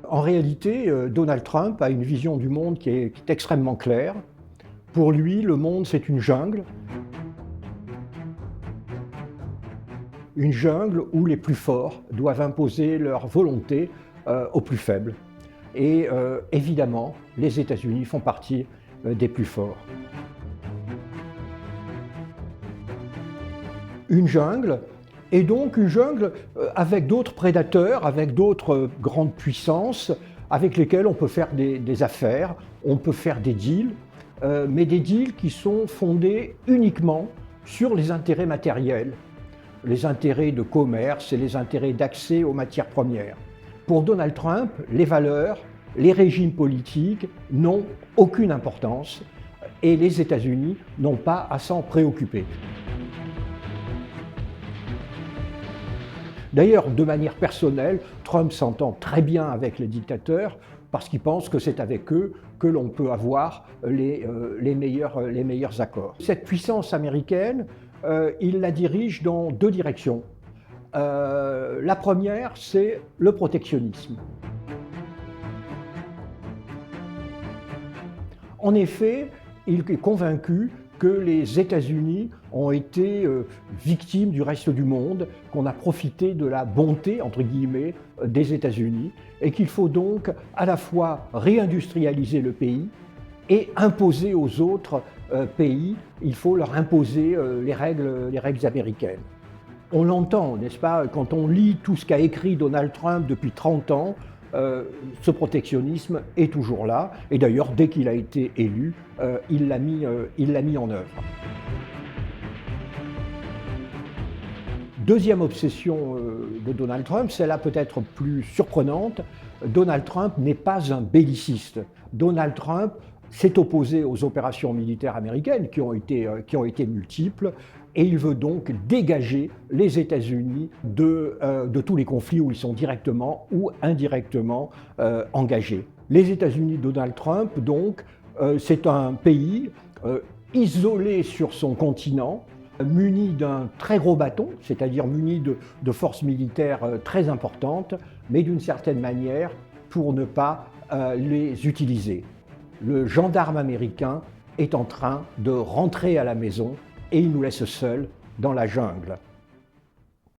En réalité, Donald Trump a une vision du monde qui est extrêmement claire. Pour lui, le monde, c'est une jungle où les plus forts doivent imposer leur volonté aux plus faibles. Et évidemment, les États-Unis font partie des plus forts. Une jungle, et donc une jungle avec d'autres prédateurs, avec d'autres grandes puissances, avec lesquelles on peut faire des affaires, on peut faire des deals, mais des deals qui sont fondés uniquement sur les intérêts matériels, les intérêts de commerce et les intérêts d'accès aux matières premières. Pour Donald Trump, les valeurs, les régimes politiques n'ont aucune importance et les États-Unis n'ont pas à s'en préoccuper. D'ailleurs, de manière personnelle, Trump s'entend très bien avec les dictateurs parce qu'il pense que c'est avec eux que l'on peut avoir les meilleurs accords. Cette puissance américaine, il la dirige dans deux directions. La première, c'est le protectionnisme. En effet, il est convaincu que les États-Unis ont été victimes du reste du monde, qu'on a profité de la bonté, entre guillemets, des États-Unis, et qu'il faut donc à la fois réindustrialiser le pays et imposer aux autres pays, il faut leur imposer les règles américaines. On l'entend, n'est-ce pas, quand on lit tout ce qu'a écrit Donald Trump depuis 30 ans, ce protectionnisme est toujours là, et d'ailleurs, dès qu'il a été élu, il l'a mis en œuvre. Deuxième obsession de Donald Trump, celle-là peut-être plus surprenante, Donald Trump n'est pas un belliciste. Donald Trump s'est opposé aux opérations militaires américaines qui ont été multiples, et il veut donc dégager les États-Unis de tous les conflits où ils sont directement ou indirectement engagés. Les États-Unis de Donald Trump, donc, c'est un pays isolé sur son continent, muni d'un très gros bâton, c'est-à-dire muni de forces militaires très importantes, mais d'une certaine manière pour ne pas les utiliser. Le gendarme américain est en train de rentrer à la maison et il nous laisse seuls dans la jungle.